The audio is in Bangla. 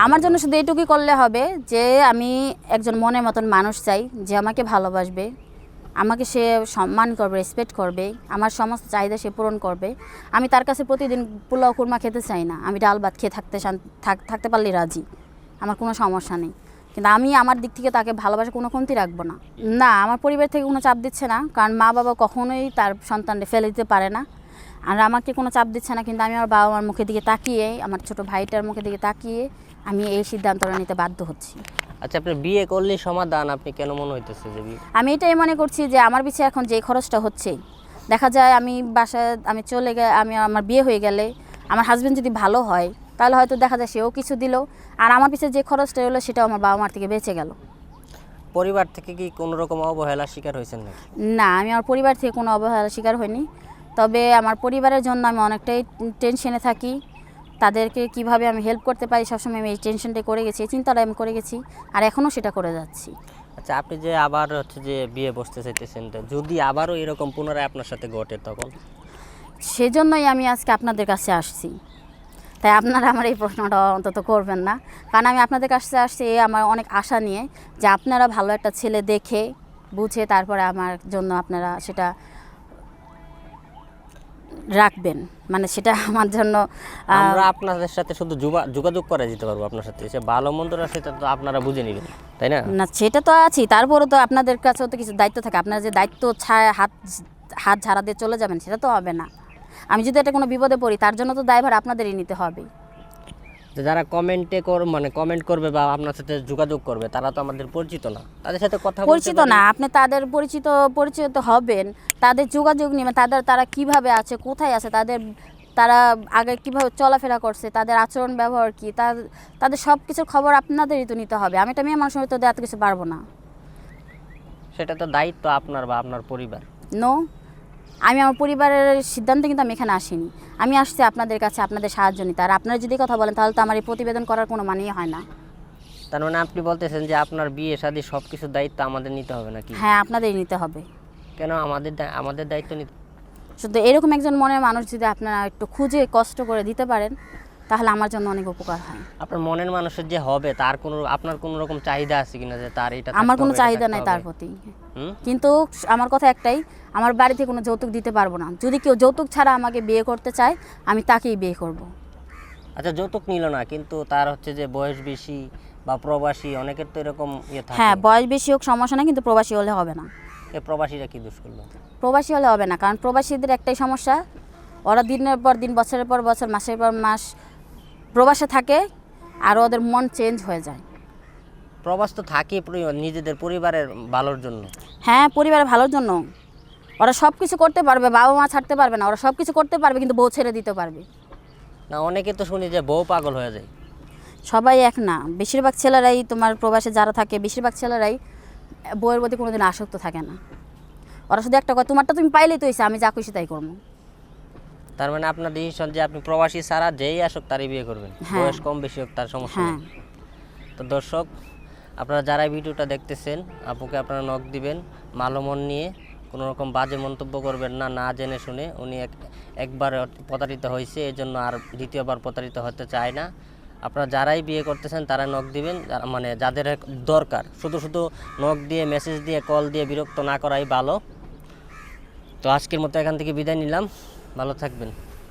আমার জন্য শুধু এইটুকুই করলে হবে যে আমি একজন মনের মতন মানুষ চাই, যে আমাকে ভালোবাসবে, আমাকে সে সম্মান করবে, রেসপেক্ট করবে, আমার সমস্ত চাহিদা সে পূরণ করবে। আমি তার কাছে প্রতিদিন পোলাও কুরমা খেতে চাই না, আমি ডাল ভাত খেয়ে থাকতে পারলে রাজি, আমার কোনো সমস্যা নেই। কিন্তু আমি আমার দিক থেকে তাকে ভালোবাসা কোনো কমতি রাখবো না। না, আমার পরিবার থেকে কোনো চাপ দিচ্ছে না, কারণ মা বাবা কখনোই তার সন্তানকে ফেলে দিতে পারে না। আর আমাকে কোনো চাপ দিচ্ছে না, কিন্তু আমি আমার বাবা মার মুখের দিকে তাকিয়ে, আমার ছোটো ভাইটার মুখের দিকে তাকিয়ে আমি এই সিদ্ধান্তটা নিতে বাধ্য হচ্ছি। আচ্ছা, আপনি বিয়ে করলেই সমাধান, আপনি কেন মনে হইতেছে যে আমি এটাই মনে করছি যে আমার পিছিয়ে এখন যে খরচটা হচ্ছে, দেখা যায় আমি বাসায় আমি চলে গেলে, আমার বিয়ে হয়ে গেলে আমার হাজব্যান্ড যদি ভালো হয় তাহলে হয়তো দেখা যায় সেও কিছু দিল, আর আমার পিছিয়ে যে খরচটা হলো সেটাও আমার বাবা মার থেকে বেঁচে গেল। পরিবার থেকে কি কোনো রকম অবহেলার শিকার হয়েছেন নাকি? না, আমি আমার পরিবার থেকে কোনো অবহেলার শিকার হইনি, তবে আমার পরিবারের জন্য আমি অনেকটাই টেনশনে থাকি। তাদেরকে কিভাবে আমি হেল্প করতে পারি সবসময় আমি এই টেনশনটা করে গেছি, এই চিন্তাটা আমি করে গেছি, আর এখনও সেটা করে যাচ্ছি। আচ্ছা, আপনি যে আবার হচ্ছে যে বিয়ে বসতে চাইতেছেন, যদি আবারও এরকম পুনরায় আপনার সাথে ঘটে তখন? সেজন্যই আমি আজকে আপনাদের কাছে আসছি। তাই আপনারা আমার এই প্রশ্নটা অন্তত করবেন না, কারণ আমি আপনাদের কাছে আসছি আমার অনেক আশা নিয়ে, যে আপনারা ভালো একটা ছেলে দেখে বুঝে তারপরে আমার জন্য আপনারা সেটা রাখবেন, মানে সেটা আমার জন্য। আমরা আপনাদের সাথে শুধু যোগাযোগ করে দিতে পারবো, আপনার সাথে সে ভালো মন্দটা সেটা তো আপনারা বুঝে নেবেন, তাই না? না, সেটা তো আছি, তারপরেও তো আপনাদের কাছেও তো কিছু দায়িত্ব থাকে। আপনারা যে দায়িত্ব ছায় হাত ঝাড়া দিয়ে চলে যাবেন সেটা তো হবে না। আমি যদি এটা কোনো বিপদে পড়ি তার জন্য তো দায়ভার আপনাদেরই নিতে হবে। যারা কমেন্ট করবে বা আপনার সাথে যোগাযোগ করবে তারা তো আমাদের পরিচিত না, তাদের সাথে কথা পরিচিত না, আপনি তাদের পরিচিত হবেন, তাদের যোগাযোগ নেবেন, তারা কিভাবে আছে, কোথায় আছে, তারা আগে কিভাবে চলাফেরা করছে, তাদের আচরণ ব্যবহার কি, তাদের সব কিছুর খবর আপনাদেরই তো নিতে হবে। আমি একটা মেয়ে মানুষের তো এত কিছু পারবো না। সেটা তো দায়িত্ব আপনার বা আপনার পরিবার। নো, আমি আমার পরিবারের সিদ্ধান্তে কিন্তু আমি এখানে আসিনি, আমি আসছি আপনাদের কাছে আপনাদের সাহায্য নিতে। আর আপনারা যদি কথা বলেন তাহলে তো আমার এই প্রতিবেদন করার কোনো মানেই হয় না। তার মানে আপনি বলতেছেন যে আপনার বিয়ে শাদী সব কিছুর দায়িত্ব আমাদের নিতে হবে নাকি? হ্যাঁ, আপনাদেরই নিতে হবে। কেন আমাদের দায়িত্ব নিতে? শুধু এরকম একজন মনের মানুষ যদি আপনারা একটু খুঁজে কষ্ট করে দিতে পারেন তাহলে আমার জন্য অনেক উপকার হয়। আপনার মনের মানুষের যে হবে আপনার কোনো রকম চাহিদা আছে কিনা যে তার এটা? আমার কোনো চাহিদা নাই তার প্রতি, কিন্তু আমার কথা একটাই, আমার বাড়িতে কোনো যৌতুক দিতে পারবো না। যদি কেউ যৌতুক ছাড়া আমাকে বিয়ে করতে চায় আমি তাকেই বিয়ে করব। আচ্ছা, যৌতুক নিল না, কিন্তু তার হচ্ছে যে বয়স বেশি বা প্রবাসী, অনেকের তো এরকম থাকে। হ্যাঁ, বয়স বেশি হোক সমস্যা না, কিন্তু প্রবাসী হলে হবে না। প্রবাসীরা কি দোষ করলো? প্রবাসী হলে হবে না, কারণ প্রবাসীদের একটাই সমস্যা, ওরা দিনের পর দিন, বছরের পর বছর, মাসের পর মাস প্রবাসে থাকে, আর ওদের মন চেঞ্জ হয়ে যায়। প্রবাস তো থাকে নিজেদের পরিবারের ভালোর জন্য। হ্যাঁ, পরিবারের ভালোর জন্য। ওরা সব কিছু করতে পারবে, বাবা মা ছাড়তে পারবে না, ওরা সব কিছু করতে পারবে কিন্তু বউ ছেড়ে দিতে পারবে না। অনেকে তো শুনি যে বউ পাগল হয়ে যায়। সবাই এক না, বেশিরভাগ ছেলেরাই, তোমার প্রবাসে যারা থাকে বেশিরভাগ ছেলেরাই বউয়ের প্রতি কোনোদিন আসক্ত থাকে না। ওরা শুধু একটা কথা, তোমারটা তুমি পাইলেই তো হয়েছে, আমি যা খুশি তাই করবো। তার মানে আপনার ডিসিশন যে আপনি প্রবাসী ছাড়া যেই আসুক তারই বিয়ে করবেন, বয়স কম বেশি হোক তার সমস্যা নেই। তো দর্শক, আপনারা যারা ভিডিওটা দেখতেছেন, আপুকে আপনারা নক দিবেন ভালো মন নিয়ে, কোনো রকম বাজে মন্তব্য করবেন না, না জেনে শুনে। উনি একবার প্রতারিত হয়েছে, এই জন্য আর দ্বিতীয়বার প্রতারিত হতে চায় না। আপনারা যারাই বিয়ে করতেছেন তারা নক দিবেন, মানে যাদের দরকার। শুধু নক দিয়ে, মেসেজ দিয়ে, কল দিয়ে বিরক্ত না করাই ভালো। তো আজকের মতো এখান থেকে বিদায় নিলাম, ভালো থাকবেন।